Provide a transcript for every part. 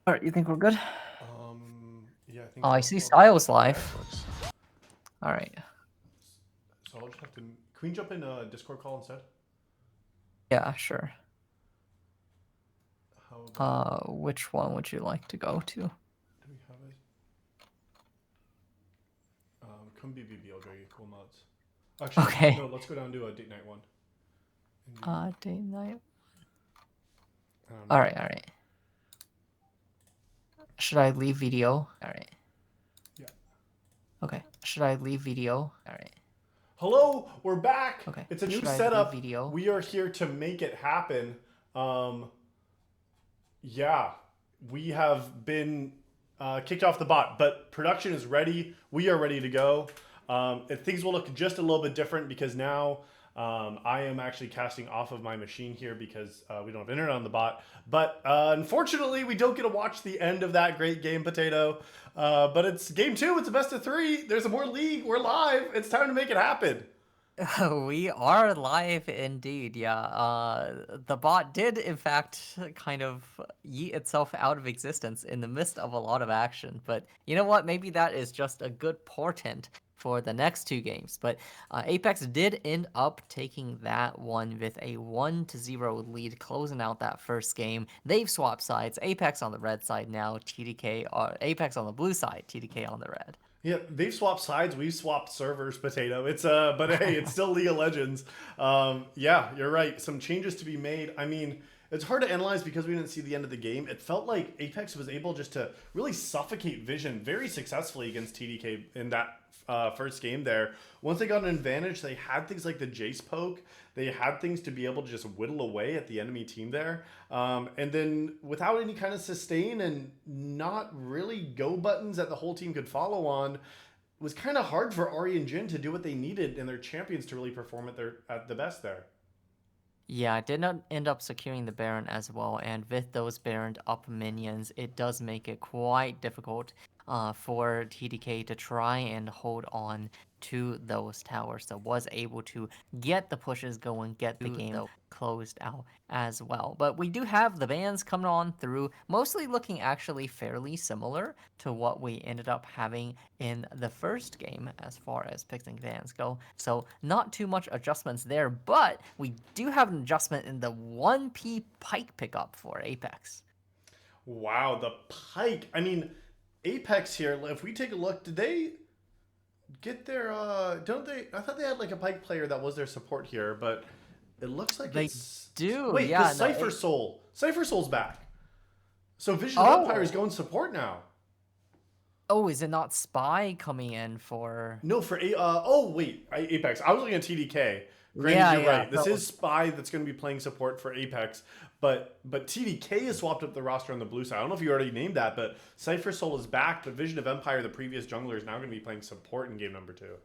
All right, you think we're good? Yeah, I think Oh, I so. see Oh, Styles yeah, live. it works. All right. So I'll just have to. Can we jump in a Discord call instead? Yeah, sure. How about? Which one would you like to go to? Do we have it? Come BBB. I'll go get cool mods. Actually, Okay. no. Let's go down to a date night one. And do. Date night. I don't All know. right, all right. Should I leave video? All right. Yeah. Okay. Should I leave video? All right. Hello, we're back. Okay. It's a new Should I leave setup. video? We are here to make it happen. Um, yeah, we have been kicked off the bot, but production is ready. We are ready to go. Things will look just a little bit different because now I am actually casting off of my machine here because we don't have internet on the bot. But unfortunately, we don't get to watch the end of that great game, Potato. But it's game two. It's a best of three. There's a more league. We're live. It's time to make it happen. We are live indeed, yeah. The bot did, in fact, kind of yeet itself out of existence in the midst of a lot of action. But you know what? Maybe that is just a good portent for the next two games. But Apex did end up taking that one with a 1-0 lead, closing out that first game. They've swapped sides. Apex on the red side now, TDK, Apex on the blue side, TDK on the red. Yeah, they've swapped sides. We've swapped servers, Potato. But hey, it's still League of Legends. Yeah, you're right. Some changes to be made. I mean, it's hard to analyze because we didn't see the end of the game. It felt like Apex was able just to really suffocate Vision very successfully against TDK in that first game there. Once they got an advantage, they had things like the Jace poke. They had things to be able to just whittle away at the enemy team there. And then without any kind of sustain and not really go buttons that the whole team could follow on, it was kind of hard for Ari and Jin to do what they needed and their champions to really perform at the best there. Yeah, I did not end up securing the Baron as well, and with those Baron up minions, it does make it quite difficult for TDK to try and hold on to those towers. So was able to get the pushes going, get the game closed out as well. But we do have the bans coming on through, mostly looking actually fairly similar to what we ended up having in the first game as far as picks and bans go. So not too much adjustments there, but we do have an adjustment in the 1P pike pickup for Apex. Wow, the Pike. I mean, Apex here, if we take a look, did they get their don't they I thought they had like a Pike player that was their support here, but it looks like They it's do, wait, because yeah, no, Cypher Soul's back. So Vision of Empire is oh, going support now. oh, is it not Spy coming in for? No, for oh wait, Apex. I was looking at TDK. Granted, Yeah, you're yeah. right. This So is Spy that's going to be playing support for Apex, but TDK has swapped up the roster on the blue side. I don't know if you already named that, but Cypher Soul is back. But Vision of Empire, the previous jungler, is now going to be playing support in game number two.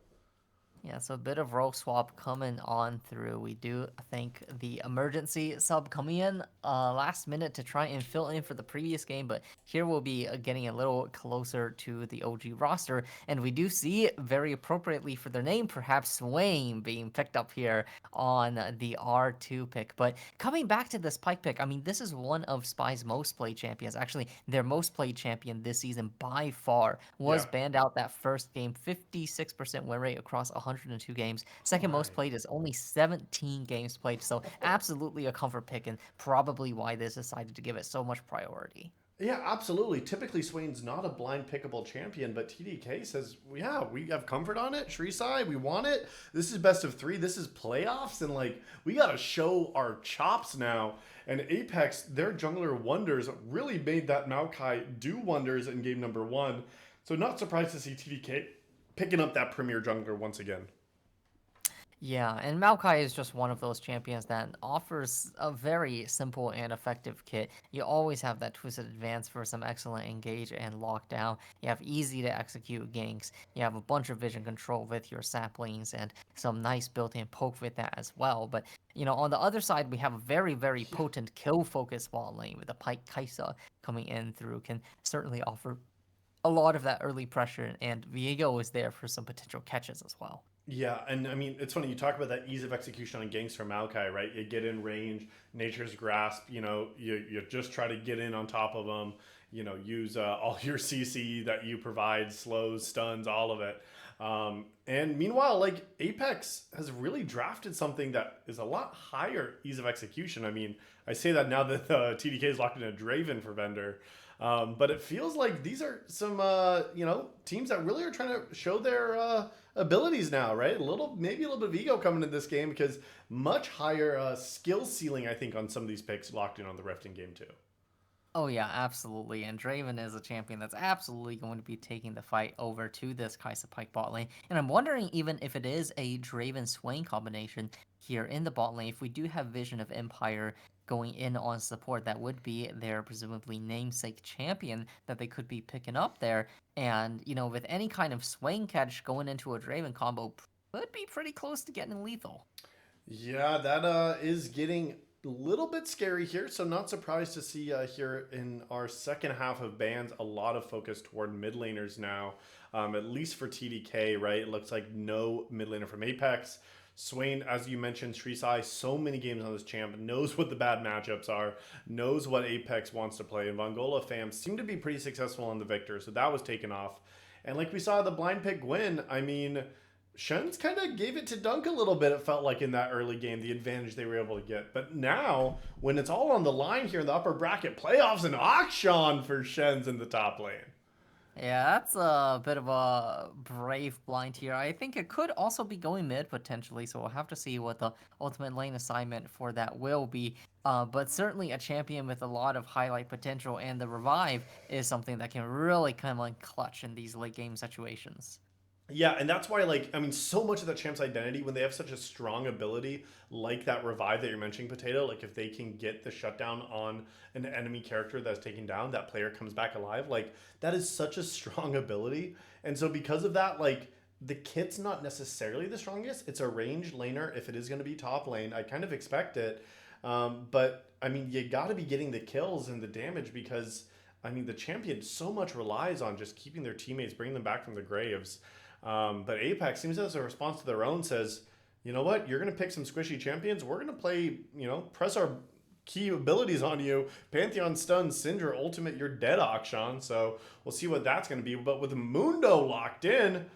yeah, so a bit of role swap coming on through. We do think the emergency sub coming in last minute to try and fill in for the previous game, but here we'll be getting a little closer to the OG roster, and we do see very appropriately for their name, perhaps Swain being picked up here on the R2 pick. But coming back to this Pike pick, I mean, this is one of Spy's most played champions. Actually, their most played champion this season by far was Yeah. banned out that first game, 56% win rate across 102 games. All Second most right. played is only 17 games played, so absolutely a comfort pick, and probably why they decided to give it so much priority. Yeah, absolutely. Typically, Swain's not a blind pickable champion, but TDK says, yeah, we have comfort on it. Shrisai, we want it. This is best of three. This is playoffs, and like we gotta show our chops now. And Apex, their jungler wonders really made that Maokai do wonders in game number one. So not surprised to see TDK picking up that premier jungler once again. Yeah, and Maokai is just one of those champions that offers a very simple and effective kit. You always have that twisted advance for some excellent engage and lockdown. You have easy to execute ganks. You have a bunch of vision control with your saplings and some nice built-in poke with that as well. But on the other side, we have a very, very potent kill focus bot lane with a Pike Kaisa coming in through can certainly offer a lot of that early pressure, and Viego is there for some potential catches as well. Yeah, and I mean, it's funny you talk about that ease of execution on Gangster Maokai, right? You get in range, Nature's Grasp, you just try to get in on top of them, use all your CC that you provide, slows, stuns, all of it. And meanwhile, like Apex has really drafted something that is a lot higher ease of execution. I mean, I say that now that TDK is locked in a Draven for vendor. But it feels like these are some, teams that really are trying to show their abilities now, right? Maybe a little bit of ego coming in this game because much higher skill ceiling, I think, on some of these picks locked in on the Rifting game too. Oh yeah, absolutely. And Draven is a champion that's absolutely going to be taking the fight over to this Kai'Sa Pike bot lane. And I'm wondering even if it is a Draven Swain combination here in the bot lane. If we do have Vision of Empire going in on support, that would be their presumably namesake champion that they could be picking up there. And with any kind of Swain catch going into a Draven combo, could be pretty close to getting lethal. Yeah, that is getting a little bit scary here. So not surprised to see here in our second half of bans a lot of focus toward mid laners now. At least for TDK, right? It looks like no mid laner from Apex. Swain, as you mentioned, Shrisai, so many games on this champ, knows what the bad matchups are, knows what Apex wants to play. And Vongola fam seemed to be pretty successful on the Victor, so that was taken off. And like we saw the blind pick win, I mean, Shen's kind of gave it to Dunk a little bit, it felt like in that early game, the advantage they were able to get. But now, when it's all on the line here in the upper bracket, playoffs and Akshan for Shen's in the top lane. Yeah, that's a bit of a brave blind here. I think it could also be going mid potentially, so we'll have to see what the ultimate lane assignment for that will be. But certainly a champion with a lot of highlight potential, and the revive is something that can really come in clutch in these late game situations. Yeah, and that's why, like, I mean, so much of that champ's identity, when they have such a strong ability, like that revive that you're mentioning, Potato, like if they can get the shutdown on an enemy character that's taken down, that player comes back alive. Like, that is such a strong ability. And so, because of that, like, the kit's not necessarily the strongest. It's a ranged laner. If it is going to be top lane, I kind of expect it. But, I mean, you got to be getting the kills and the damage because, I mean, the champion so much relies on just keeping their teammates, bringing them back from the graves. But Apex seems as a response to their own says, you know what, you're going to pick some squishy champions. We're going to play, press our key abilities on you. Pantheon stun, Syndra ultimate, you're dead, Akshan. So we'll see what that's going to be. But with Mundo locked in,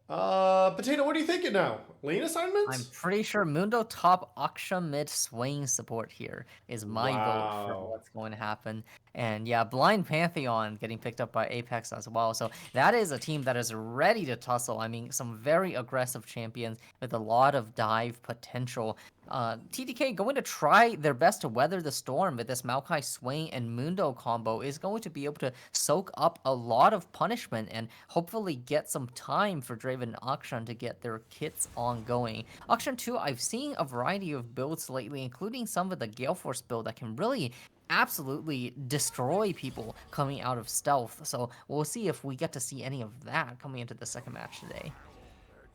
Potato, what are you thinking now? Lane I'm assignments? pretty sure Mundo top Aksha mid swaying support here is my vote for Wow. what's going to happen. And yeah, Blind Pantheon getting picked up by Apex as well. So that is a team that is ready to tussle. I mean, some very aggressive champions with a lot of dive potential. TDK going to try their best to weather the storm with this Maokai Swain and Mundo combo is going to be able to soak up a lot of punishment and hopefully get some time for Draven and Akshan to get their kits ongoing. Akshan 2, I've seen a variety of builds lately, including some of the Gale Force build that can really absolutely destroy people coming out of stealth. So we'll see if we get to see any of that coming into the second match today.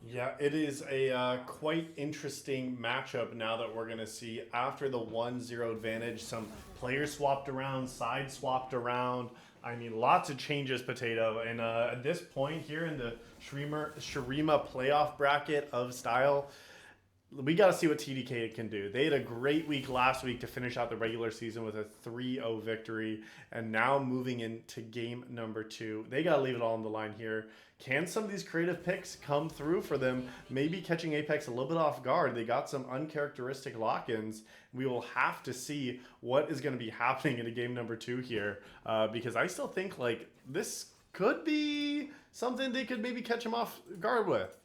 Yeah, it is a quite interesting matchup now that we're going to see after the 1-0 advantage. Some players swapped around, side swapped around. I mean, lots of changes, Potato. And at this point here in the Shurima playoff bracket of style, we got to see what TDK can do. They had a great week last week to finish out the regular season with a 3-0 victory, and now moving into game number 2. They got to leave it all on the line here. Can some of these creative picks come through for them? Maybe catching Apex a little bit off guard. They got some uncharacteristic lock-ins. We will have to see what is going to be happening in a game number 2 here, because I still think like this could be something they could maybe catch him off guard with.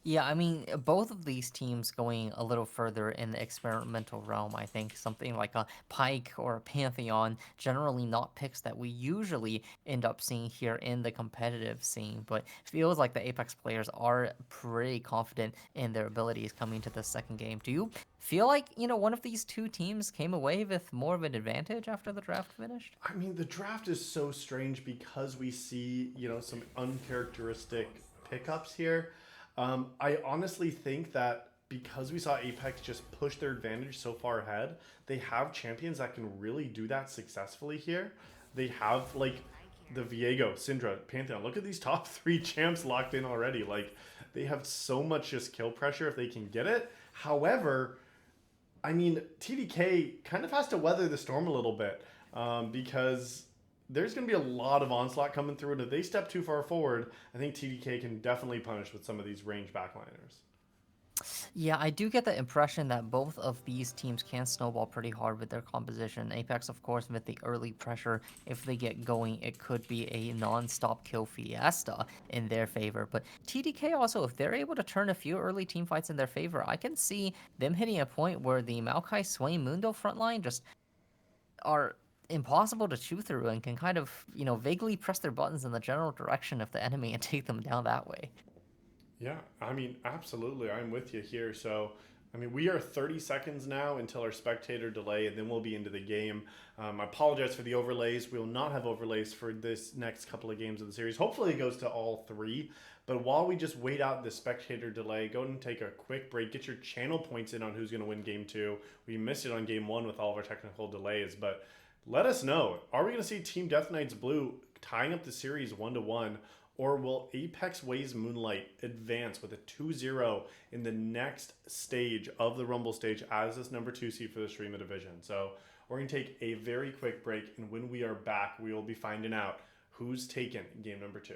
Yeah, I mean, both of these teams going a little further in the experimental realm. I think something like a Pike or a Pantheon, generally not picks that we usually end up seeing here in the competitive scene, but feels like the Apex players are pretty confident in their abilities coming to the second game. Do you feel like, one of these two teams came away with more of an advantage after the draft finished? I mean, the draft is so strange because we see, some uncharacteristic pickups here. I honestly think that because we saw Apex just push their advantage so far ahead, they have champions that can really do that successfully here. They have, like, the Viego, Syndra, Pantheon. Look at these top 3 champs locked in already. Like, They have so much just kill pressure if they can get it. However, I mean, TDK kind of has to weather the storm a little bit because there's going to be a lot of onslaught coming through. And if they step too far forward, I think TDK can definitely punish with some of these range backliners. Yeah, I do get the impression that both of these teams can snowball pretty hard with their composition. Apex, of course, with the early pressure, if they get going, it could be a non-stop kill fiesta in their favor. But TDK also, if they're able to turn a few early team fights in their favor, I can see them hitting a point where the Maokai Sway Mundo frontline just are impossible to chew through and can kind of, vaguely press their buttons in the general direction of the enemy and take them down that way. Yeah, I mean, absolutely. I'm with you here. So, I mean, we are 30 seconds now until our spectator delay, and then we'll be into the game. I apologize for the overlays. We will not have overlays for this next couple of games of the series. Hopefully, it goes to all three. But while we just wait out the spectator delay, go and take a quick break. Get your channel points in on who's going to win game two. We missed it on game one with all of our technical delays, but let us know. Are we going to see Team Death Knights Blue tying up the series 1-1? Or will Apexways Moonligh advance with a 2-0 in the next stage of the Rumble stage as this number 2 seed for the Shurima division? So we're going to take a very quick break, and when we are back, we will be finding out who's taken game number 2.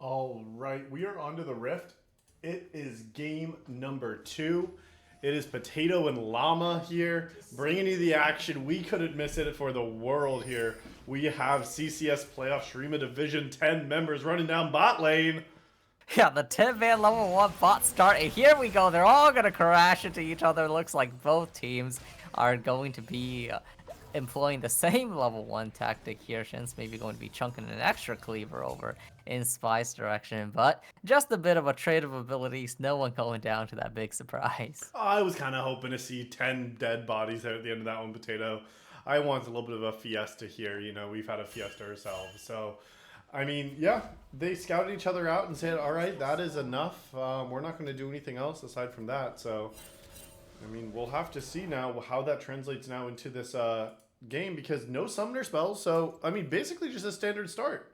All right, we are onto the Rift. It is game number 2. It is Potato and Llama here, bringing you the action. We couldn't miss it for the world here. We have CCS Playoff Shurima Division 10 members running down bot lane. Yeah, the 10-man level 1 bot start, and here we go. They're all going to crash into each other. Looks like both teams are going to be employing the same level 1 tactic here. Shen's maybe going to be chunking an extra cleaver over in Spy's direction, but just a bit of a trade of abilities. No one going down to that big surprise. I was kind of hoping to see 10 dead bodies out at the end of that one, Potato. I want a little bit of a fiesta here. You know, we've had a fiesta ourselves, so... I mean, yeah, they scouted each other out and said, all right, that is enough. We're not going to do anything else aside from that. So, I mean, we'll have to see now how that translates now into this game, because no summoner spells. So, I mean, basically just a standard start.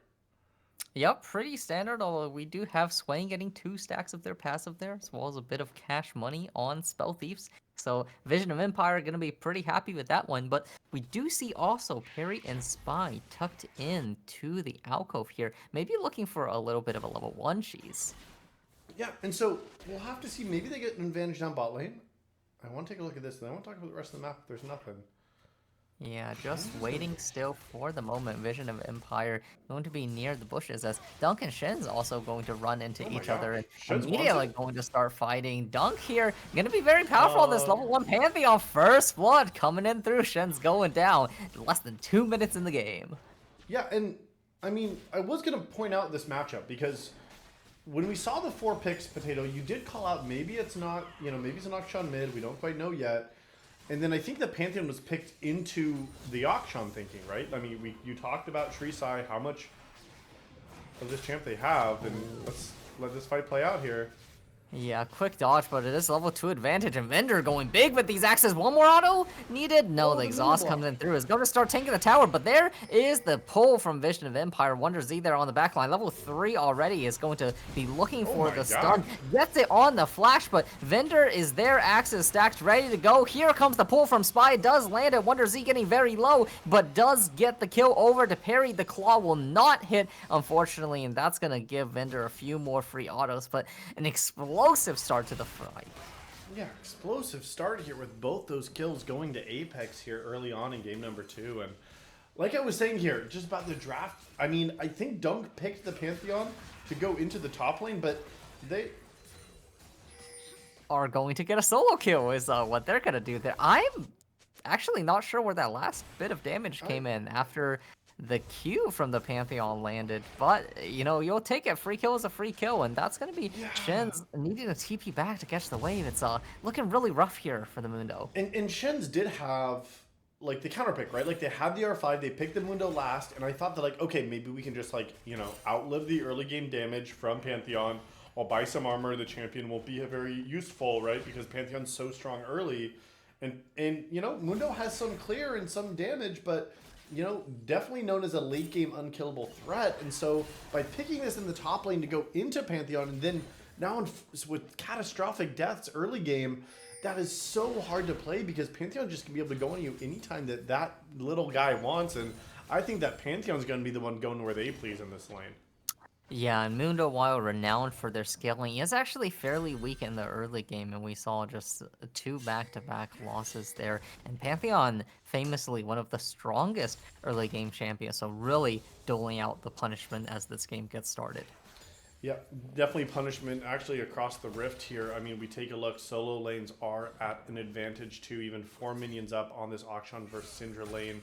Yep, pretty standard, although we do have Swain getting 2 stacks of their passive there, as well as a bit of cash money on Spell Thieves. So Vision of Empire going to be pretty happy with that one, but we do see also Parry and Spy tucked in to the alcove here, maybe looking for a little bit of a level 1 cheese. Yeah, and so we'll have to see. Maybe they get an advantage down bot lane. I want to take a look at this, and I want to talk about the rest of the map. There's nothing. Yeah, just waiting still for the moment. Vision of Empire going to be near the bushes as Dunk and Shen's also going to run into each other and Shen's immediately going to start fighting. Dunk here going to be very powerful on this level 1 Pantheon. First blood coming in through. Shen's going down. Less than 2 minutes in the game. Yeah, and I mean, I was going to point out this matchup because when we saw the 4 picks, Potato, you did call out maybe it's not, you know, maybe it's an Akshan mid. We don't quite know yet. And then I think the Pantheon was picked into the Akshan thinking, right? I mean, you talked about Shrisai, how much of this champ they have, and let's let this fight play out here. Yeah, quick dodge, but it is level 2 advantage, and Vendor going big with these axes. One more auto needed. No, the exhaust comes in through. Is going to start tanking the tower, but there is the pull from Vision of Empire. Wonder Z there on the back line. Level 3 already is going to be looking for the stun. Gets it on the flash, but Vendor is there. Axes stacked, ready to go. Here comes the pull from Spy. Does land it. Wonder Z getting very low, but does get the kill over to Parry. The claw will not hit, unfortunately, and that's going to give Vendor a few more free autos, but an explosive start to the fight. Yeah, explosive start here with both those kills going to Apex here early on in game number 2. And like I was saying here, just about the draft, I mean, I think Dunk picked the Pantheon to go into the top lane, but they are going to get a solo kill is what they're going to do there. I'm actually not sure where that last bit of damage came in after the Q from the Pantheon landed, but you know, you'll take it. Free kill is a free kill, and that's gonna be Shen's needing a TP back to catch the wave. It's looking really rough here for the Mundo. And Shen's did have like the counter pick, right? Like they had the R5, they picked the Mundo last, and I thought that like, okay, maybe we can just like, you know, outlive the early game damage from Pantheon. I'll buy some armor. The champion will be very useful, right? Because Pantheon's so strong early, and you know, Mundo has some clear and some damage, but you know, definitely known as a late game unkillable threat. And so by picking this in the top lane to go into Pantheon and then now with catastrophic deaths early game, that is so hard to play because Pantheon just can be able to go on you anytime that little guy wants. And I think that Pantheon's going to be the one going where they please in this lane. Yeah, and Mundo, while renowned for their scaling, is actually fairly weak in the early game, and we saw just 2 back-to-back losses there. And Pantheon, famously one of the strongest early game champions, so really doling out the punishment as this game gets started. Yeah, definitely punishment actually across the rift here. I mean, we take a look, solo lanes are at an advantage too, even 4 minions up on this Akshan versus Syndra lane.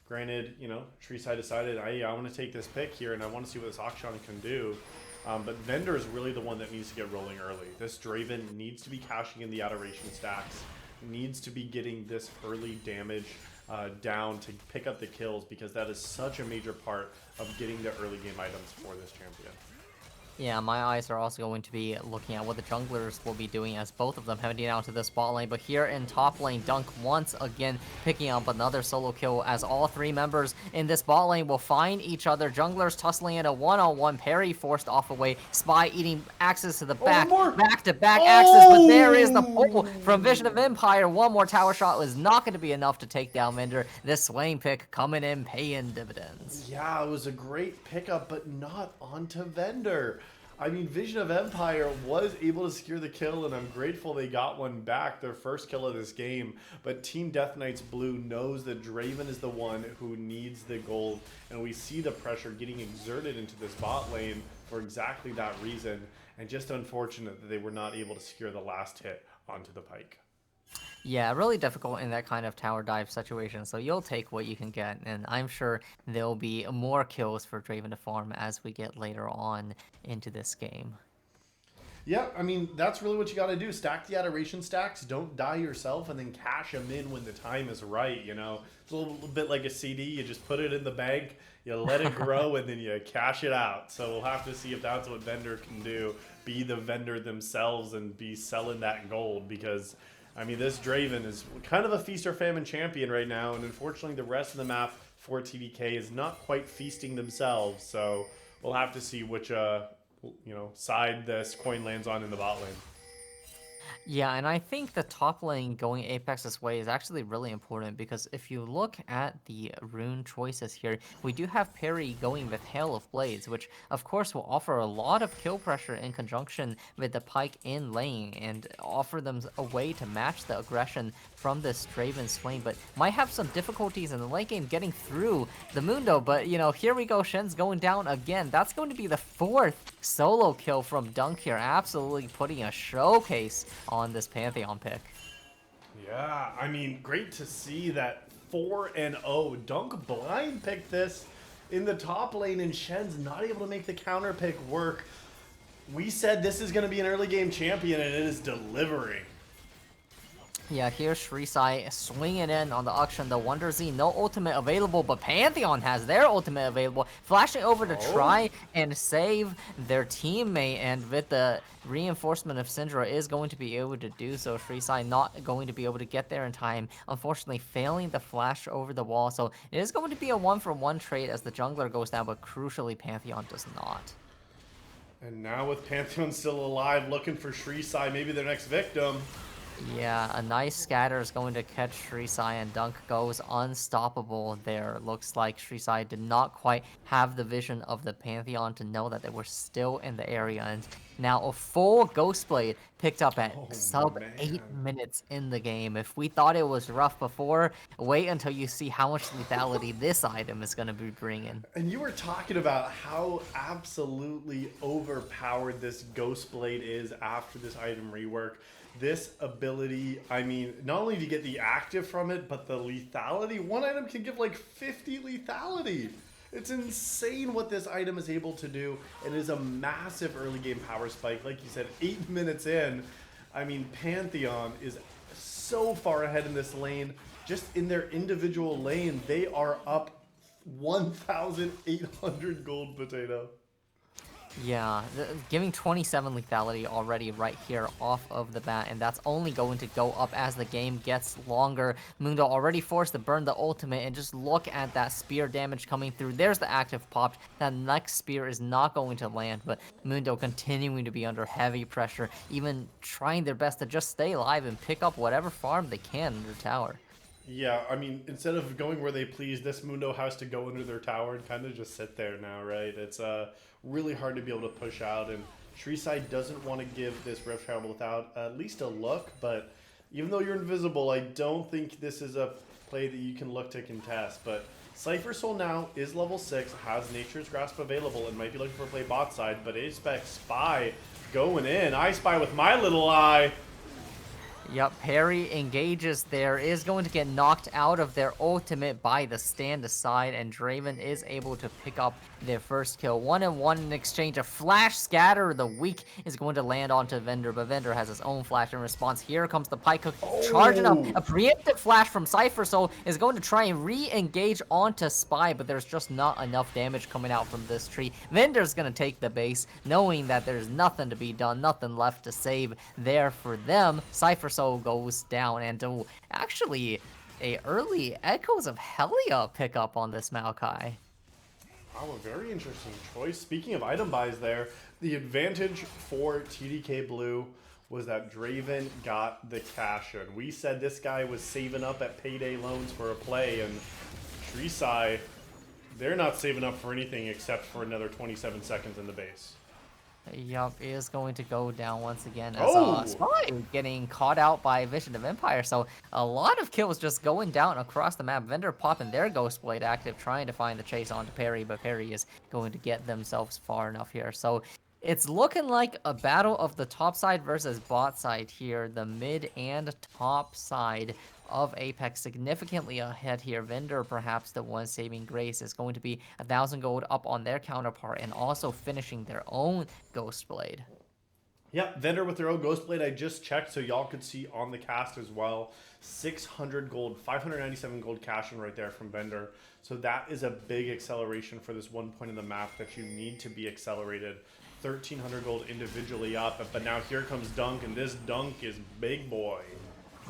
Granted, you know, Shrisai decided, I want to take this pick here and I want to see what this Akshan can do. But Vendor is really the one that needs to get rolling early. This Draven needs to be cashing in the Adoration stacks, needs to be getting this early damage down to pick up the kills because that is such a major part of getting the early game items for this champion. Yeah, my eyes are also going to be looking at what the junglers will be doing as both of them heading out to the spot lane. But here in top lane, Dunk once again picking up another solo kill as all 3 members in this bot lane will find each other. Junglers tussling in a one-on-one. Parry forced off away. Spy eating axes to the back. Back-to-back axes, but there is the pull from Vision of Empire. One more tower shot was not going to be enough to take down Vendor. This Swain pick coming in, paying dividends. Yeah, it was a great pickup, but not onto Vendor. I mean, Vision of Empire was able to secure the kill, and I'm grateful they got one back, their first kill of this game. But Team Death Knights Blue knows that Draven is the one who needs the gold, and we see the pressure getting exerted into this bot lane for exactly that reason. And just unfortunate that they were not able to secure the last hit onto the Pyke. Yeah, really difficult in that kind of tower dive situation, so you'll take what you can get, and I'm sure there'll be more kills for Draven to farm as we get later on into this game. Yeah, I mean, that's really what you got to do. Stack the adoration stacks, don't die yourself, and then cash them in when the time is right, you know? It's a little bit like a CD. You just put it in the bank, you let it grow, and then you cash it out. So we'll have to see if that's what Vendor can do. Be the vendor themselves and be selling that gold, because I mean, this Draven is kind of a feast or famine champion right now, and unfortunately the rest of the map for TDK is not quite feasting themselves, so we'll have to see which side this coin lands on in the bot lane. Yeah, and I think the top lane going Apex's way is actually really important because if you look at the rune choices here, we do have Perry going with Hail of Blades, which of course will offer a lot of kill pressure in conjunction with the Pyke in lane and offer them a way to match the aggression from this Draven Swain, but might have some difficulties in the late game getting through the Mundo. But you know, here we go, Shen's going down again. That's going to be the 4th solo kill from Dunk here, absolutely putting a showcase on this Pantheon pick. Yeah, I mean, great to see that 4-0. Dunk blind picked this in the top lane, and Shen's not able to make the counter pick work. We said this is going to be an early game champion, and it is delivering. Yeah, here's Shrisai swinging in on the auction. The Wonder Z, no ultimate available, but Pantheon has their ultimate available. Flashing over to try and save their teammate, and with the reinforcement of Syndra is going to be able to do so. Shrisai not going to be able to get there in time, unfortunately failing the flash over the wall. So it is going to be a 1-for-1 trade as the jungler goes down, but crucially Pantheon does not. And now with Pantheon still alive, looking for Shrisai, maybe their next victim. Yeah, a nice scatter is going to catch Shrisai, and Dunk goes unstoppable there. Looks like Shrisai did not quite have the vision of the Pantheon to know that they were still in the area. And now a full Ghost Blade picked up at sub 8 minutes in the game. If we thought it was rough before, wait until you see how much lethality this item is going to be bringing. And you were talking about how absolutely overpowered this Ghost Blade is after this item rework. This ability, I mean, not only do you get the active from it, but the lethality. One item can give like 50 lethality. It's insane what this item is able to do. It is a massive early game power spike. Like you said, 8 minutes in. I mean, Pantheon is so far ahead in this lane. Just in their individual lane, they are up 1,800 gold, Potato. Yeah, giving 27 lethality already right here off of the bat, and that's only going to go up as the game gets longer. Mundo already forced to burn the ultimate, and just look at that spear damage coming through. There's the active popped. That next spear is not going to land, but Mundo continuing to be under heavy pressure, even trying their best to just stay alive and pick up whatever farm they can in their tower. Yeah, I mean, instead of going where they please, this Mundo has to go under their tower and kind of just sit there now, right? It's really hard to be able to push out, and Shrisai doesn't want to give this Rift Travel without at least a look, but even though you're invisible, I don't think this is a play that you can look to contest. But Cypher Soul now is level 6, has Nature's Grasp available, and might be looking for a play bot side, but expect Spy going in. I Spy with my little eye. Yep, Perry engages there, is going to get knocked out of their ultimate by the stand aside, and Draven is able to pick up their first kill. 1-1 in exchange. A flash scatter, the weak is going to land onto Vendor, but Vendor has his own flash in response. Here comes the Pyke charging up. A preemptive flash from Cypher Soul is going to try and re-engage onto Spy, but there's just not enough damage coming out from this tree. Vendor's going to take the base, knowing that there's nothing to be done, nothing left to save there for them. Cypher Soul goes down, and actually a early Echoes of Helia pickup on this Maokai. Oh, a very interesting choice. Speaking of item buys there, the advantage for TDK Blue was that Draven got the cash in. We said this guy was saving up at payday loans for a play, and Shrisai, they're not saving up for anything except for another 27 seconds in the base. Yup, is going to go down once again as Oh! Spy getting caught out by Vision of Empire. So a lot of kills just going down across the map. Vendor popping their Ghost Blade active, trying to find the chase onto Perry, but Perry is going to get themselves far enough here. So it's looking like a battle of the top side versus bot side here. The mid and top side of Apex significantly ahead here. Vendor, perhaps the one saving grace, is going to be 1,000 gold up on their counterpart and also finishing their own Ghost Blade. Yep, Vendor with their own Ghost Blade. I just checked so y'all could see on the cast as well. 600 gold, 597 gold cash in right there from Vendor. So that is a big acceleration for this one point of the map that you need to be accelerated. 1,300 gold individually up, but now here comes Dunk, and this Dunk is big boy.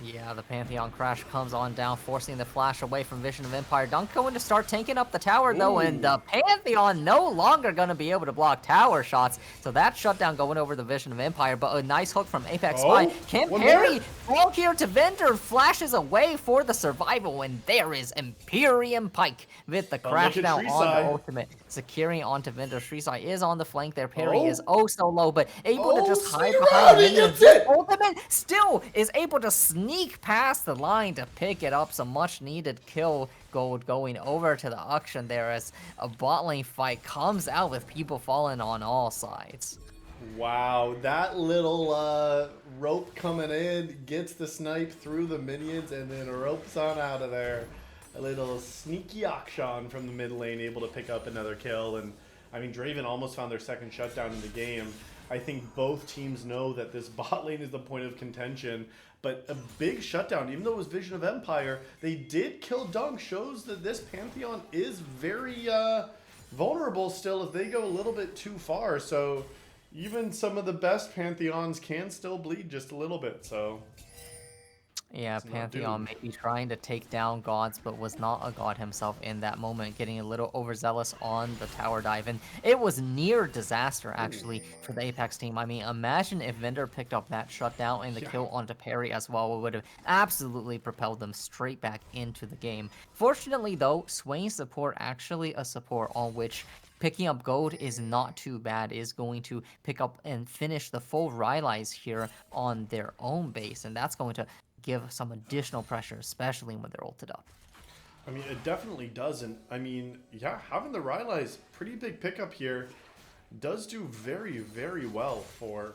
Yeah, the Pantheon crash comes on down, forcing the flash away from Vision of Empire. Dunk going to start tanking up the tower, though, and the Pantheon no longer going to be able to block tower shots. So that shutdown going over the Vision of Empire, but a nice hook from Apex Spy. Can Perry fall here to Vendor, flashes away for the survival, and there is Imperium Pike with the crash down on the ultimate. Securing onto Vendor. Shrisai is on the flank there. Perry is oh so low, but able to just hide behind Vendor. Ultimate still is able to sneak past the line to pick it up. Some much needed kill gold going over to the auction there as a bot lane fight comes out with people falling on all sides. Wow, that little rope coming in gets the snipe through the minions and then ropes on out of there. A little sneaky auction from the mid lane, able to pick up another kill. And I mean, Draven almost found their second shutdown in the game. I think both teams know that this bot lane is the point of contention, but a big shutdown, even though it was Vision of Empire, they did kill Dunk, shows that this Pantheon is very vulnerable still if they go a little bit too far. So even some of the best Pantheons can still bleed just a little bit, so... Yeah, Pantheon maybe trying to take down gods, but was not a god himself in that moment, getting a little overzealous on the tower dive. And it was near disaster, actually, for the Apex team. I mean, imagine if Vendor picked up that shutdown and the kill onto Perry as well. It would have absolutely propelled them straight back into the game. Fortunately, though, Swain's support actually a support on which picking up gold is not too bad, is going to pick up and finish the full Rylai's here on their own base, and that's going to give some additional pressure, especially when they're ulted up. I mean, it definitely doesn't. I mean, yeah, having the Rylai's pretty big pickup here does do very, very well for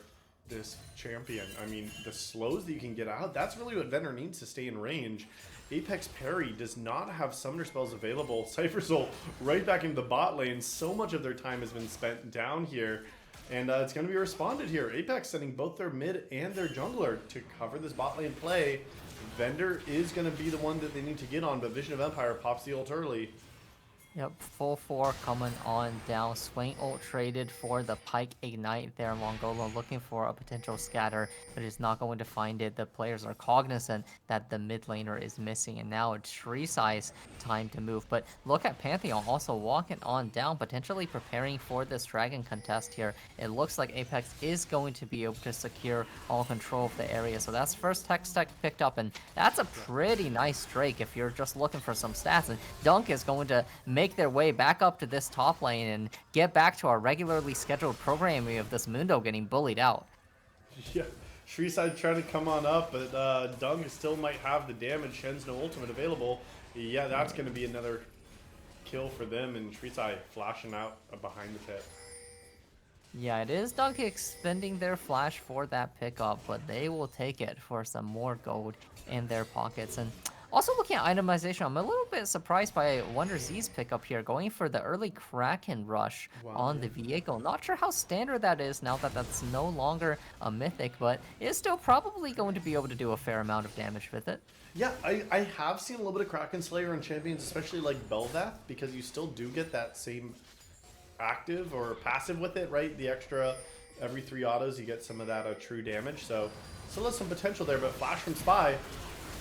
this champion. I mean, the slows that you can get out, that's really what Vendor needs to stay in range. Apex Perry does not have summoner spells available. Cypher Soul right back into the bot lane. So much of their time has been spent down here. And it's going to be responded here. Apex sending both their mid and their jungler to cover this bot lane play. Vendor is going to be the one that they need to get on, but Vision of Empire pops the ult early. Yep, full 4 coming on down. Swain ult traded for the Pike Ignite there. Mongolo looking for a potential scatter, but is not going to find it. The players are cognizant that the mid laner is missing, and now it's Shrisai's time to move. But look at Pantheon also walking on down, potentially preparing for this dragon contest here. It looks like Apex is going to be able to secure all control of the area. So that's first tech stack picked up, and that's a pretty nice Drake if you're just looking for some stats. And Dunk is going to make their way back up to this top lane and get back to our regularly scheduled programming of this Mundo getting bullied out. Yeah, Shrisai trying to come on up, but Dung still might have the damage. Shen's no ultimate available. Yeah, that's going to be another kill for them, and Shrisai flashing out behind the pit. Yeah, it is Dunk extending their flash for that pickup, but they will take it for some more gold in their pockets. And also looking at itemization, I'm a little bit surprised by Wonder Z's pickup here, going for the early Kraken rush on the Viego. Not sure how standard that is now that that's no longer a mythic, but it's still probably going to be able to do a fair amount of damage with it. Yeah, I have seen a little bit of Kraken Slayer on champions, especially like Bel'Veth, because you still do get that same active or passive with it, right? The extra every 3 autos, you get some of that true damage. So still has some potential there, but flash from Spy.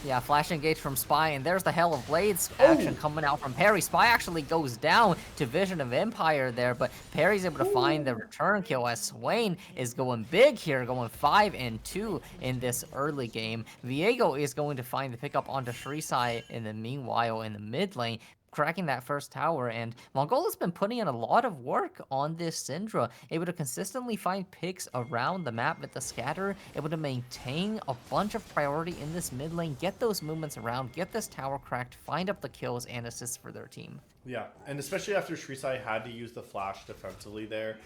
Yeah, flash engage from Spy, and there's the Hell of Blades action coming out from Perry. Spy actually goes down to Vision of Empire there, but Perry's able to find the return kill as Swain is going big here, going 5 and 2 in this early game. Viego is going to find the pickup onto Shrisai in the meanwhile in the mid lane. cracking that first tower, and Mongola's been putting in a lot of work on this Syndra, able to consistently find picks around the map with the scatter, able to maintain a bunch of priority in this mid lane, get those movements around, get this tower cracked, find up the kills and assists for their team. Yeah, and especially after Shrisai had to use the flash defensively there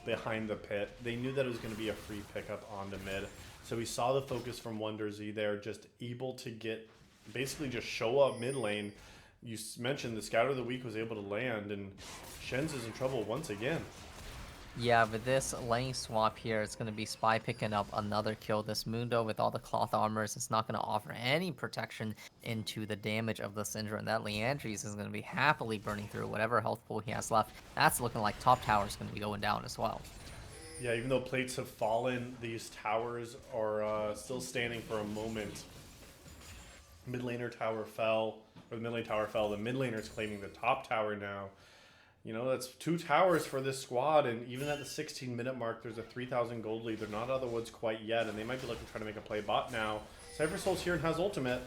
behind the pit, they knew that it was going to be a free pickup on the mid. So we saw the focus from Wonder Z there, just able to get, basically just show up mid lane. You mentioned the Scatter of the Week was able to land, and Shen's is in trouble once again. Yeah, with this lane swap here, it's going to be Spy picking up another kill. This Mundo with all the cloth armors, it's not going to offer any protection into the damage of the Syndra, and that Leandries is going to be happily burning through whatever health pool he has left. That's looking like top tower is going to be going down as well. Yeah, even though plates have fallen, these towers are still standing for a moment. Mid laner tower fell, or the mid lane tower fell. The mid laner's claiming the top tower now. You know, that's 2 towers for this squad, and even at the 16-minute mark, there's a 3,000 gold lead. They're not out of the woods quite yet, and they might be looking to try to make a play bot now. Cypher Soul's here and has ultimate.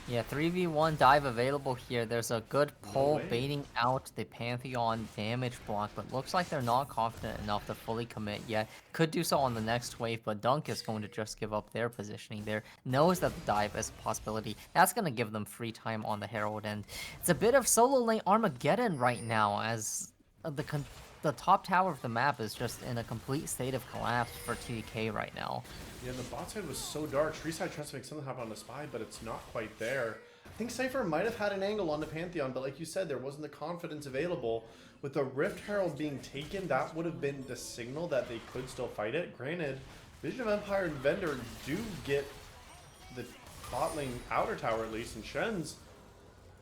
Yeah, 3v1 dive available here. There's a good pull baiting out the Pantheon damage block, but looks like they're not confident enough to fully commit yet. Could do so on the next wave, but Dunk is going to just give up their positioning there. Knows that the dive is a possibility. That's going to give them free time on the Herald, and it's a bit of solo lane Armageddon right now, as the top tower of the map is just in a complete state of collapse for TDK right now. Yeah, the bot side was so dark. Shrisai tries to make something happen on the Spy, but it's not quite there. I think Cypher might have had an angle on the Pantheon, but like you said, there wasn't the confidence available. With the Rift Herald being taken, that would have been the signal that they could still fight it. Granted, Vision of Empire and Vendor do get the bot lane outer tower at least, and Shen's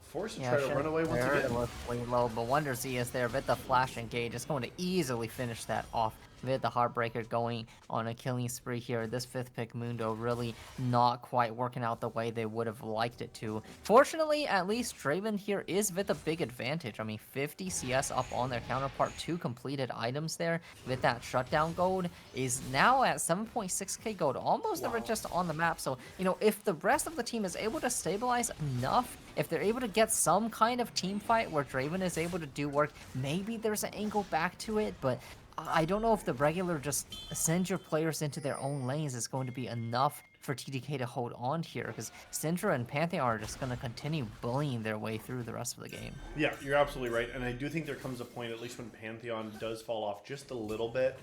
forced to try to run away once again. It looks way low, but Wonder Z is there with the flash engage. It's going to easily finish that off. With the Heartbreaker going on a killing spree here. This 5th pick Mundo really not quite working out the way they would have liked it to. Fortunately, at least Draven here is with a big advantage. I mean, 50 CS up on their counterpart, 2 completed items there. With that shutdown gold is now at 7.6k gold, almost the richest on the map. So, you know, if the rest of the team is able to stabilize enough, if they're able to get some kind of team fight where Draven is able to do work, maybe there's an angle back to it, but I don't know if the regular just send your players into their own lanes is going to be enough for TDK to hold on here, because Syndra and Pantheon are just going to continue bullying their way through the rest of the game. Yeah, you're absolutely right, and I do think there comes a point, at least when Pantheon does fall off just a little bit.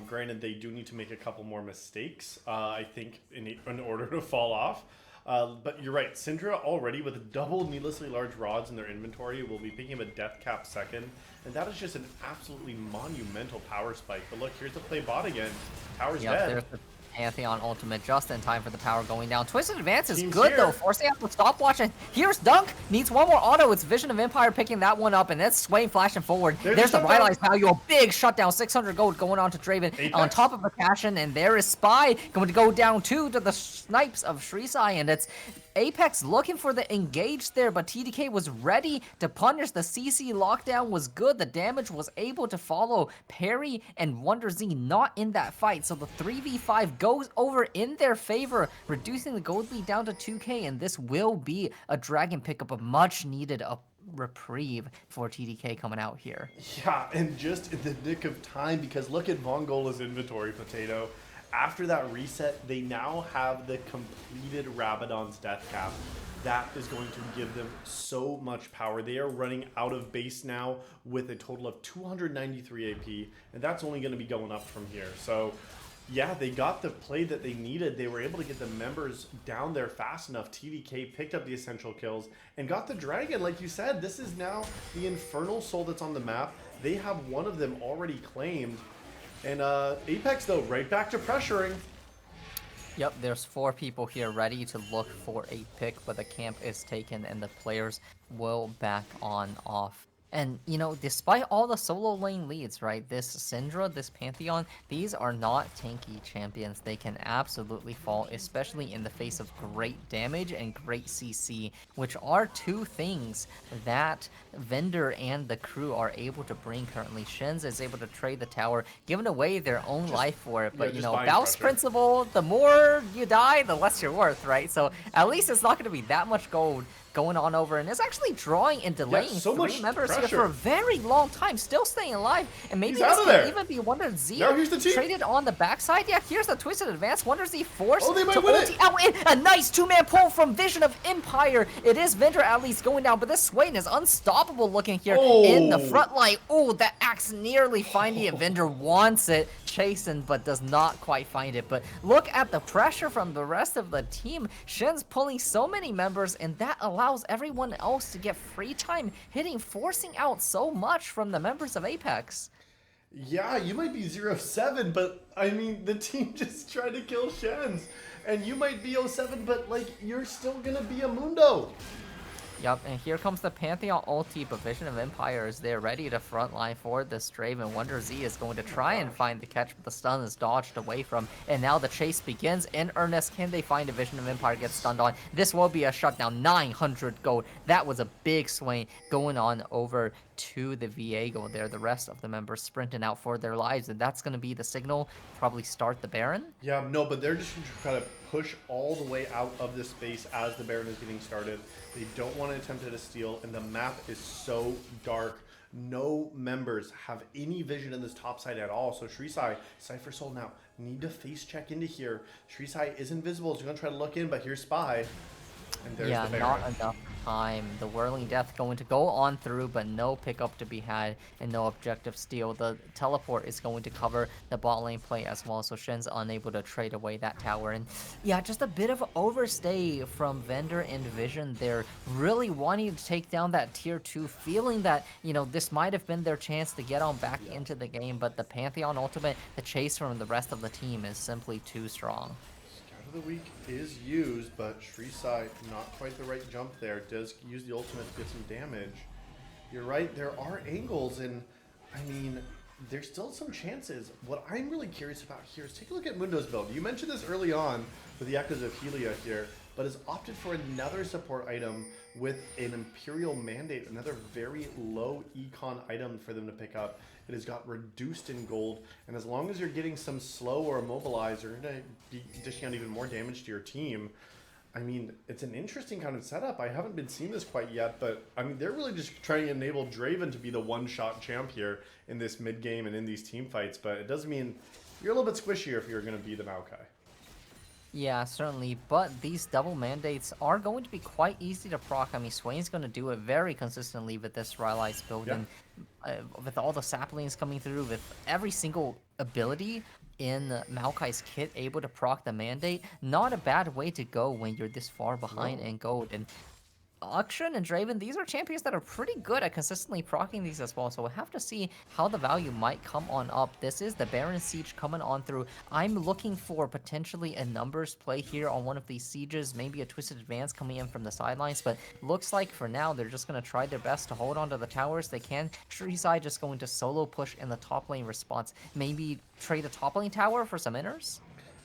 Granted, they do need to make a couple more mistakes, I think, in order to fall off. But you're right, Syndra already with double needlessly large rods in their inventory will be picking up a death cap second, and that is just an absolutely monumental power spike. But look, here's the play bot again. Tower's dead. There's the Pantheon ultimate just in time for the tower going down. Twisted Advance is Team's good here. though, forcing out the stopwatch, and here's Dunk, needs one more auto. It's Vision of Empire picking that one up, and that's swaying, flashing forward. There's the Revitalize value, a big shutdown, 600 gold going on to Draven. Apex On top of the Passion, and there is Spy going to go down too to the snipes of Shrisai, and it's Apex looking for the engage there, but TDK was ready to punish. The CC lockdown was good. The damage was able to follow. Perry and Wonder Z not in that fight, so the 3v5 goes over in their favor, reducing the gold lead down to 2k, and this will be a dragon pickup, a much needed reprieve for TDK coming out here. Yeah, and just in the nick of time, because look at Mongola's inventory, Potato. After that reset, they now have the completed Rabadon's death cap. That is going to give them so much power. They are running out of base now with a total of 293 AP, and that's only going to be going up from here. So, yeah, they got the play that they needed. They were able to get the members down there fast enough. TDK picked up the essential kills and got the dragon. Like you said, this is now the Infernal Soul that's on the map. They have one of them already claimed. And Apex, though, right back to pressuring. Yep, there's 4 people here ready to look for a pick, but the camp is taken and the players will back on off. And, you know, despite all the solo lane leads, right, this Syndra, this Pantheon, these are not tanky champions. They can absolutely fall, especially in the face of great damage and great CC, which are 2 things that Vendor and the crew are able to bring currently. Shen's is able to trade the tower, giving away their own life for it. But, you know, Bao's principle, the more you die, the less you're worth, right? So at least it's not going to be that much gold going on over and is actually drawing and delaying so three much members here pressure. for a very long time, still staying alive. And maybe He's out this of can there. even be Wonder Z Now here's the team. traded on the backside. Yeah, here's the twisted advance. Wonder Z forced They might to win ulti it. out in a nice two-man pull from Vision of Empire. It is Vendor at least going down, but this Swain is unstoppable looking here in the front line. Oh, that axe nearly finding it. Vendor wants it, chasing, but does not quite find it. But look at the pressure from the rest of the team. Shen's pulling so many members, and that allows everyone else to get free time, forcing out so much from the members of Apex. Yeah, you might be 0-7, but I mean, the team just tried to kill Shens. And you might be 0-7, but like, you're still gonna be a Mundo. Yep, and here comes the Pantheon ulti, but Vision of Empire is there ready to frontline for this Draven. Wonder Z is going to try and find the catch, but the stun is dodged away from. And now the chase begins in earnest. Can they find a Vision of Empire get stunned on? This will be a shutdown. 900 gold. That was a big swing going on over to the Viego there. The rest of the members sprinting out for their lives, and that's going to be the signal. Probably start the Baron. Yeah, no, but they're just trying to push all the way out of this space as the Baron is getting started. They don't want to attempt to steal, and the map is so dark. No members have any vision in this top side at all. So Shrisai, Cypher Soul now need to face check into here. Shrisai is invisible. He's going to try to look in, but here's Spy. And there's the Baron. Not enough time. The Whirling Death going to go on through, but no pickup to be had and no objective steal. The teleport is going to cover the bot lane play as well, so Shen's unable to trade away that tower. And yeah, just a bit of overstay from Vendor and Vision. They're really wanting to take down that tier 2, feeling that, you know, this might have been their chance to get on back into the game, but the Pantheon ultimate, the chase from the rest of the team is simply too strong. Of the week is used, but Shrisai not quite the right jump there. Does use the ultimate to get some damage. You're right, there are angles, and I mean, there's still some chances. What I'm really curious about here is take a look at Mundo's build. You mentioned this early on with the Echoes of Helia here, but has opted for another support item with an Imperial Mandate, another very low econ item for them to pick up. It has got reduced in gold, and as long as you're getting some slow or immobilize, you're going to be dishing out even more damage to your team. I mean, it's an interesting kind of setup. I haven't been seeing this quite yet, but I mean, they're really just trying to enable Draven to be the one-shot champ here in this mid-game and in these team fights, but it does mean you're a little bit squishier if you're going to be the Maokai. Yeah, certainly, but these double mandates are going to be quite easy to proc. I mean, Swain's going to do it very consistently with this Rylai's build, and with all the saplings coming through, with every single ability in Maokai's kit able to proc the mandate. Not a bad way to go when you're this far behind in gold. And Auction and Draven, these are champions that are pretty good at consistently proccing these as well, so we'll have to see how the value might come on up. This is the Baron Siege coming on through. I'm looking for potentially a numbers play here on one of these sieges, maybe a Twisted Advance coming in from the sidelines, but looks like for now they're just going to try their best to hold on to the towers they can. Shrisai just going to solo push in the top lane response. Maybe trade a top lane tower for some inners?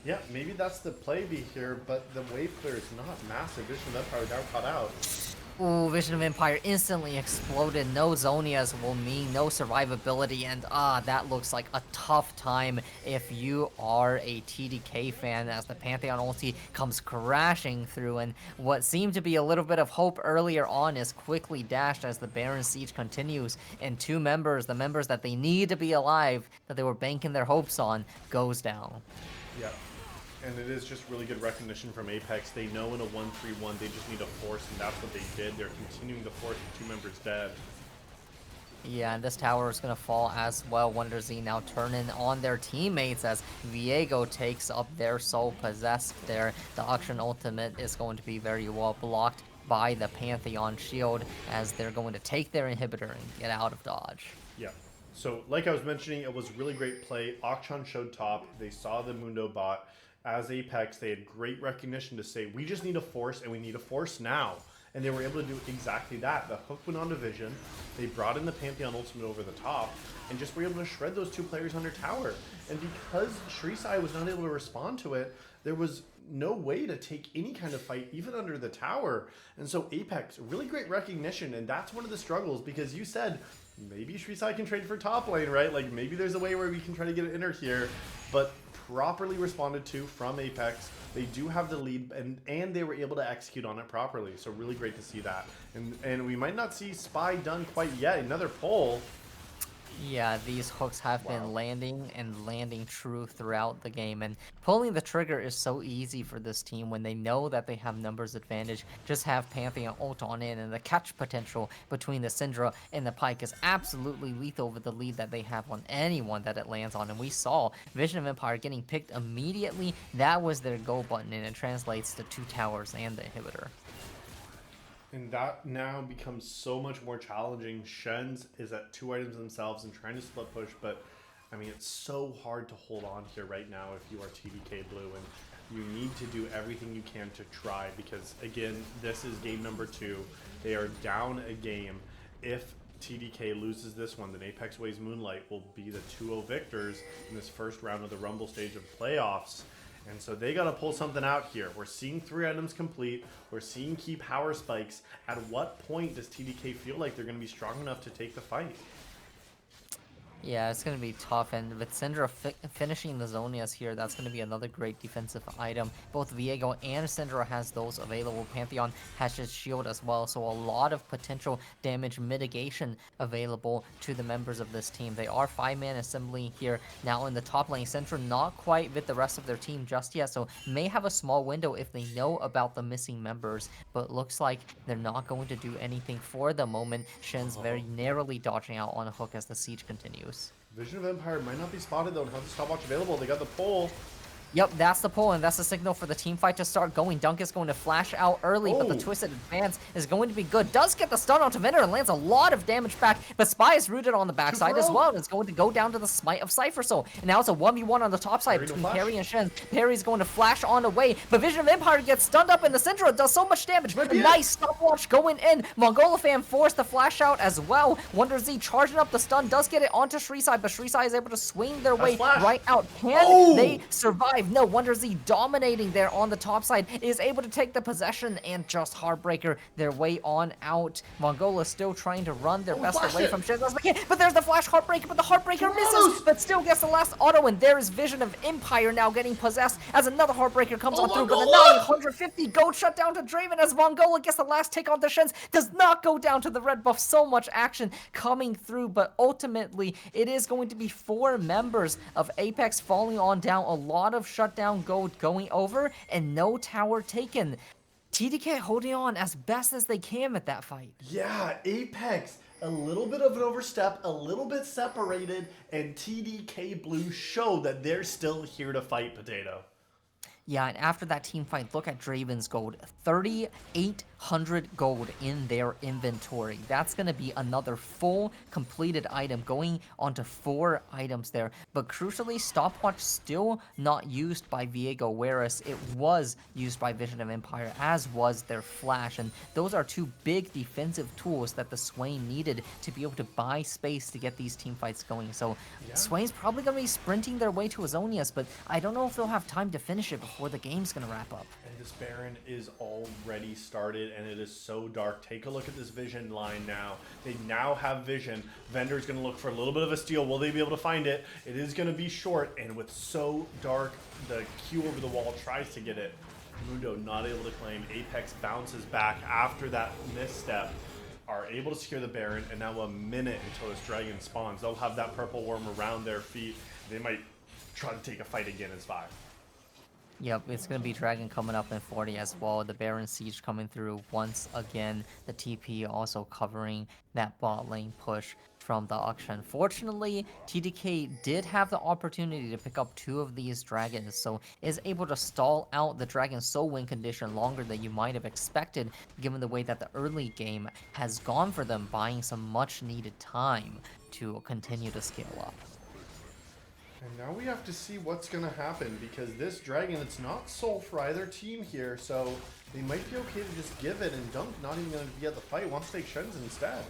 Yeah, maybe that's the play be here, but the wave clear is not massive. Vision of Empire now caught out. Ooh, Vision of Empire instantly exploded. No Zonias will mean no survivability, and that looks like a tough time if you are a TDK fan, as the Pantheon ulti comes crashing through, and what seemed to be a little bit of hope earlier on is quickly dashed as the Baron Siege continues, and two members, the members that they need to be alive, that they were banking their hopes on, goes down. Yeah. And it is just really good recognition from Apex. They know in a 1-3-1 they just need a force, and that's what they did. They're continuing to force with two members dead. Yeah, and this tower is going to fall as well. Wonder Z now turning on their teammates as Viego takes up their soul possessed there. The Auction ultimate is going to be very well blocked by the Pantheon shield as they're going to take their inhibitor and get out of dodge. Yeah. So, like I was mentioning, it was really great play. Auction showed top. They saw the Mundo bot. As Apex, they had great recognition to say, we just need a force, and we need a force now. And they were able to do exactly that. The hook went on to Vision. They brought in the Pantheon ultimate over the top, and just were able to shred those two players under tower. And because Shrisai was not able to respond to it, there was no way to take any kind of fight, even under the tower. And so Apex, really great recognition, and that's one of the struggles, because you said, maybe Shrisai can trade for top lane, right? Like, maybe there's a way where we can try to get an inner here. but properly responded to from Apex. They do have the lead, and they were able to execute on it properly. So really great to see that. And we might not see Spy done quite yet. Another pull. Yeah, these hooks have been landing and landing true throughout the game, and pulling the trigger is so easy for this team when they know that they have numbers advantage. Just have Pantheon ult on in, and the catch potential between the Syndra and the Pyke is absolutely lethal with the lead that they have on anyone that it lands on. And we saw Vision of Empire getting picked immediately. That was their go button, and it translates to 2 towers and the inhibitor. And that now becomes so much more challenging. Shen's is at 2 items themselves and trying to split push, but I mean, it's so hard to hold on here right now if you are TDK Blue, and you need to do everything you can to try, because again, this is game number 2. They are down a game. If TDK loses this one, then Apexways Moonligh will be the 2-0 victors in this first round of the Rumble stage of playoffs. And so they got to pull something out here. We're seeing 3 items complete. We're seeing key power spikes. At what point does TDK feel like they're going to be strong enough to take the fight? Yeah, it's going to be tough, and with Syndra finishing the Zonias here, that's going to be another great defensive item. Both Viego and Syndra has those available. Pantheon has his shield as well, so a lot of potential damage mitigation available to the members of this team. They are 5-man assembly here now in the top lane. Syndra not quite with the rest of their team just yet, so may have a small window if they know about the missing members, but looks like they're not going to do anything for the moment. Shen's very narrowly dodging out on a hook as the siege continues. Vision of Empire might not be spotted though and have the stopwatch available. They got the pull. Yep, that's the pull, and that's the signal for the team fight to start going. Dunk is going to flash out early, but the twisted advance is going to be good. Does get the stun onto Vendor and lands a lot of damage back, but Spy is rooted on the backside as well, and it's going to go down to the Smite of Cypher Soul. And now it's a 1v1 on the top side between Perry and Shen. Perry's going to flash on away, but Vision of Empire gets stunned up, and the Syndra does so much damage. Nice stopwatch going in. Mongola fan forced the flash out as well. Wonder Z charging up the stun, does get it onto Shrisai, but Shrisai is able to swing their way right out. Can they survive? No, Wonder Z dominating there on the top side is able to take the possession and just Heartbreaker their way on out. Mongola still trying to run their best away from Shen, but there's the flash Heartbreaker, but the Heartbreaker misses, but still gets the last auto, and there is Vision of Empire now getting possessed as another Heartbreaker comes on through, but the 950 gold shut down to Draven as Mongola gets the last take on the Shens, does not go down to the red buff. So much action coming through, but ultimately it is going to be 4 members of Apex falling on down. A lot of shutdown gold going over and no tower taken. TDK holding on as best as they can with that fight. Yeah, Apex, a little bit of an overstep, a little bit separated, and TDK Blue show that they're still here to fight, Potato. Yeah, and after that team fight, look at Draven's gold. 3,800 gold in their inventory. That's going to be another full completed item going onto 4 items there. But crucially, stopwatch still not used by Viego, whereas it was used by Vision of Empire, as was their flash. And those are 2 big defensive tools that the Swain needed to be able to buy space to get these team fights going. So Swain's probably going to be sprinting their way to Azonius, but I don't know if they'll have time to finish it before the game's gonna wrap up. And this Baron is already started, and it is so dark. Take a look at this Vision line now. They now have Vision. Vendor's gonna look for a little bit of a steal. Will they be able to find it? It is gonna be short, and with so dark, the Q over the wall tries to get it. Mundo not able to claim. Apex bounces back after that misstep. Are able to secure the Baron, and now a minute until this dragon spawns. They'll have that purple worm around their feet. They might try to take a fight again as 5. Yep, it's going to be Dragon coming up in 40 as well. The Baron Siege coming through once again. The TP also covering that bot lane push from the auction. Fortunately, TDK did have the opportunity to pick up 2 of these dragons, so is able to stall out the dragon soul win condition longer than you might have expected, given the way that the early game has gone for them, buying some much needed time to continue to scale up. And now we have to see what's going to happen, because this dragon, it's not soul for either team here, so they might be okay to just give it, and Dunk not even going to be at the fight, wants to take Shen's instead.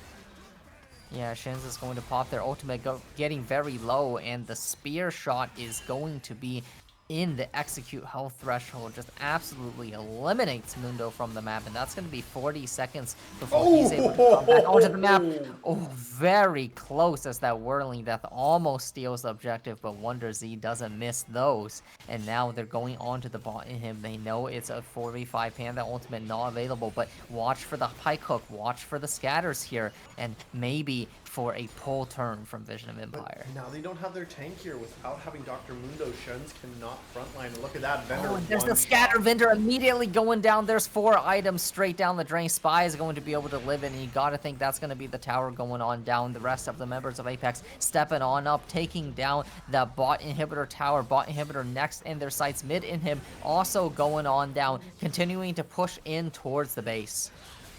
Yeah, Shen's is going to pop their ultimate, getting very low, and the spear shot is going to be in the execute health threshold just absolutely eliminates Mundo from the map, and that's going to be 40 seconds before he's able to come back onto the map. Oh! Oh, very close as that Whirling Death almost steals the objective, but Wonder Z doesn't miss those. And now they're going on to the bot in him. They know it's a 4v5 Panda ultimate not available, but watch for the pike hook, watch for the scatters here, and maybe for a pull turn from Vision of But Empire. now they don't have their tank here. Without having Dr. Mundo, Shen's cannot frontline. Look at that Vendor. Oh, and there's the one scatter shot. vendor immediately going down. There's 4 items straight down the drain. Spy is going to be able to live in, and you gotta think that's gonna be the tower going on down. The rest of the members of Apex stepping on up, taking down the bot inhibitor tower. Bot inhibitor next in their sights. Mid inhib also going on down, continuing to push in towards the base.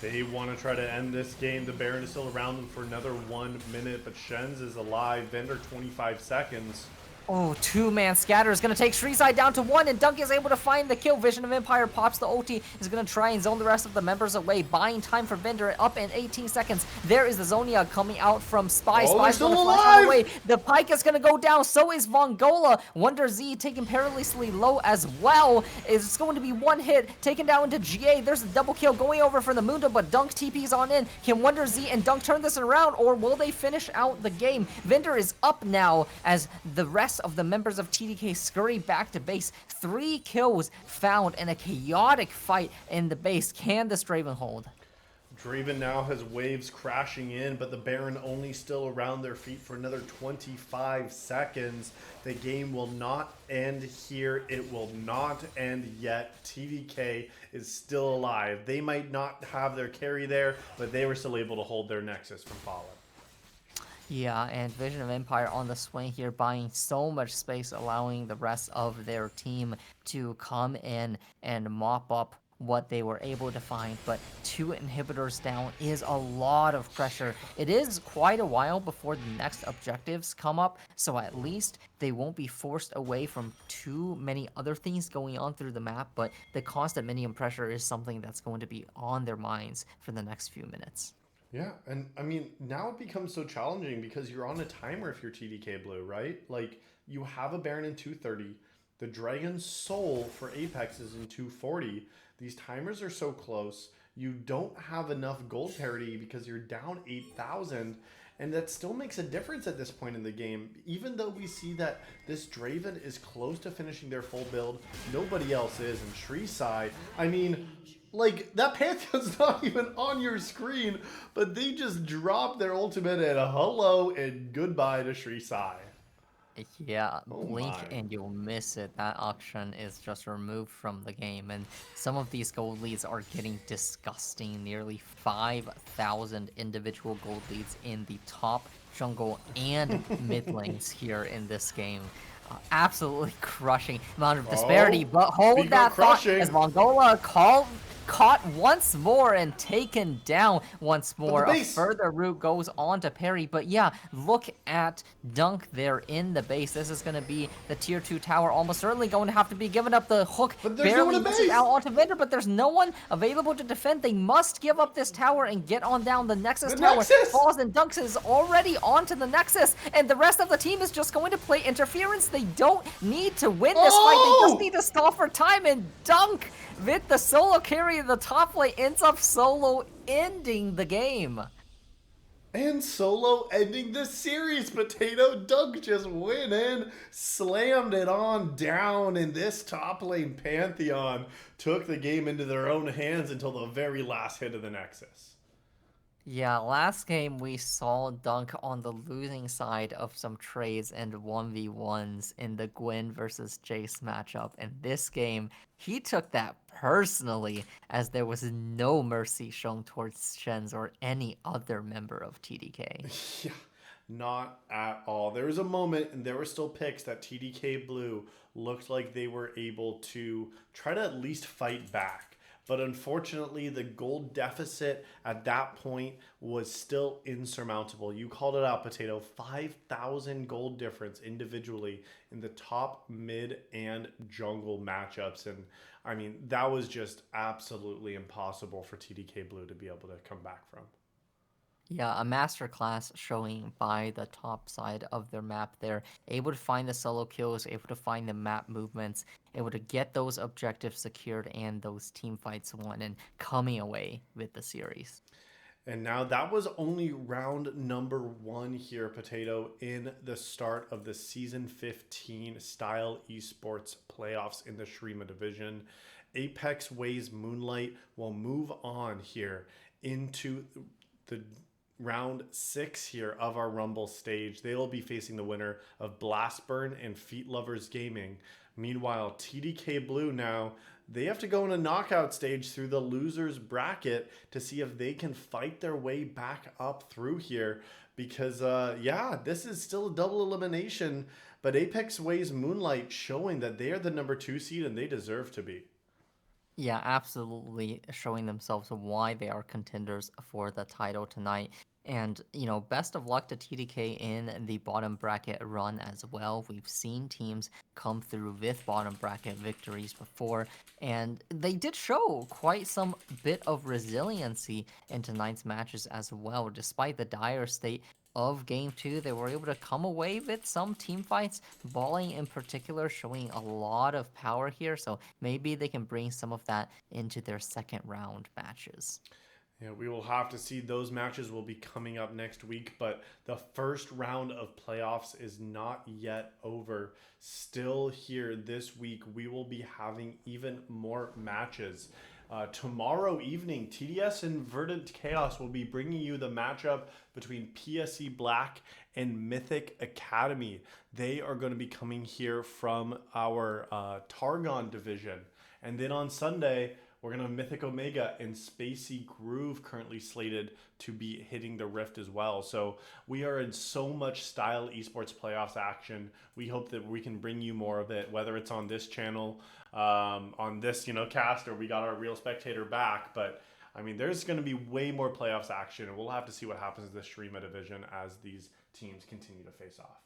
They want to try to end this game. The Baron is still around them for another 1 minute, but Shen's is alive. Vendor 25 seconds. Oh, 2-man scatter is going to take Shreeside down to 1, and Dunk is able to find the kill. Vision of Empire pops the ulti, is going to try and zone the rest of the members away, buying time for Vendor up in 18 seconds. There is the Zonia coming out from Spy. Oh, Spy's they're going to still flash alive! away. The Pike is going to go down, so is Vongola. Wonder Z taken perilously low as well. It's going to be 1 hit, taken down into GA. There's a double kill going over for the Mundo, but Dunk TP's on in. Can Wonder Z and Dunk turn this around, or will they finish out the game? Vendor is up now as the rest of the members of TDK scurry back to base. 3 kills found in a chaotic fight in the base. Can this Draven hold? Draven now has waves crashing in, but the Baron only still around their feet for another 25 seconds. The game will not end here. It will not end yet. TDK is still alive. They might not have their carry there, but they were still able to hold their Nexus from falling. Yeah, and Vision of Empire on the swing here, buying so much space, allowing the rest of their team to come in and mop up what they were able to find. But 2 inhibitors down is a lot of pressure. It is quite a while before the next objectives come up, so at least they won't be forced away from too many other things going on through the map, but the constant minion pressure is something that's going to be on their minds for the next few minutes. Yeah, and I mean, now it becomes so challenging because you're on a timer if you're TDK Blue, right? Like, you have a Baron in 230. The Dragon's Soul for Apex is in 240. These timers are so close. You don't have enough gold parity because you're down 8,000. And that still makes a difference at this point in the game. Even though we see that this Draven is close to finishing their full build, nobody else is. And Shreeside, I mean, like, that Pantheon's not even on your screen, but they just dropped their ultimate and hello and goodbye to Shreeside. Yeah, Oh blink my. and you'll miss it. That auction is just removed from the game, and some of these gold leads are getting disgusting. Nearly 5,000 individual gold leads in the top jungle and mid lanes here in this game. Absolutely crushing amount of disparity, Oh, but hold speak that of thought crushing. as Mongola caught once more and taken down once But the more. A base. further route goes on to parry, but yeah, look at Dunk there in the base. This is going to be the tier 2 tower, almost certainly going to have to be given up. The hook But there's no one barely in misses base. out onto Vendor, but there's no one available to defend. They must give up this tower and get on down. The Nexus The tower Nexus! falls, and Dunks is already onto the Nexus, and the rest of the team is just going to play interference. They don't need to win this fight. They just need to stall for time, and Dunk with the solo carry in the top lane ends up solo ending the game. And solo ending the series. Potato Dunk just went in, slammed it on down, and this top lane Pantheon took the game into their own hands until the very last hit of the Nexus. Yeah, last game we saw Dunk on the losing side of some trades and 1v1s in the Gwen versus Jace matchup. And this game, he took that personally, as there was no mercy shown towards Shen's or any other member of TDK. Yeah, not at all. There was a moment, and there were still picks that TDK Blue looked like they were able to try to at least fight back. But unfortunately, the gold deficit at that point was still insurmountable. You called it out, Potato. 5,000 gold difference individually in the top, mid, and jungle matchups. And I mean, that was just absolutely impossible for TDK Blue to be able to come back from. Yeah, a masterclass showing by the top side of their map. They're able to find the solo kills, able to find the map movements, able to get those objectives secured and those team fights won, and coming away with the series. And now that was only round number one here, Potato, in the start of the season 15 style esports playoffs in the Shurima division. Apexways Moonlight will move on here into the round six here of our Rumble stage. They will be facing the winner of Blastburn and Feet Lovers Gaming. Meanwhile, TDK Blue now, they have to go in a knockout stage through the losers bracket to see if they can fight their way back up through here. Because, yeah, this is still a double elimination. But Apexways Moonlight showing that they are the number two seed and they deserve to be. Yeah, absolutely showing themselves why they are contenders for the title tonight. And, best of luck to TDK in the bottom bracket run as well. We've seen teams come through with bottom bracket victories before, and they did show quite some bit of resiliency in tonight's matches as well. Despite the dire state of game two, they were able to come away with some team fights, balling in particular showing a lot of power here, so maybe they can bring some of that into their second round matches. Yeah, we will have to see. Those matches will be coming up next week, but the first round of playoffs is not yet over. Still here this week, we will be having even more matches. Tomorrow evening, TDS and Verdant Chaos will be bringing you the matchup between PSE Black and Mythic Academy. They are going to be coming here from our Targon division. And then on Sunday, we're going to have Mythic Omega and Spacey Groove currently slated to be hitting the Rift as well. So we are in so much style esports playoffs action. We hope that we can bring you more of it, whether it's on this channel, on this cast, or we got our real spectator back. But I mean, there's going to be way more playoffs action, and we'll have to see what happens in the Shurima division as these teams continue to face off.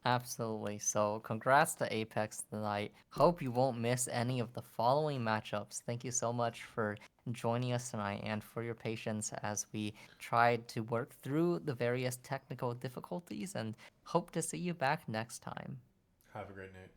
Absolutely. So, congrats to Apex tonight. Hope you won't miss any of the following matchups. Thank you so much for joining us tonight and for your patience as we tried to work through the various technical difficulties, and hope to see you back next time. Have a great night.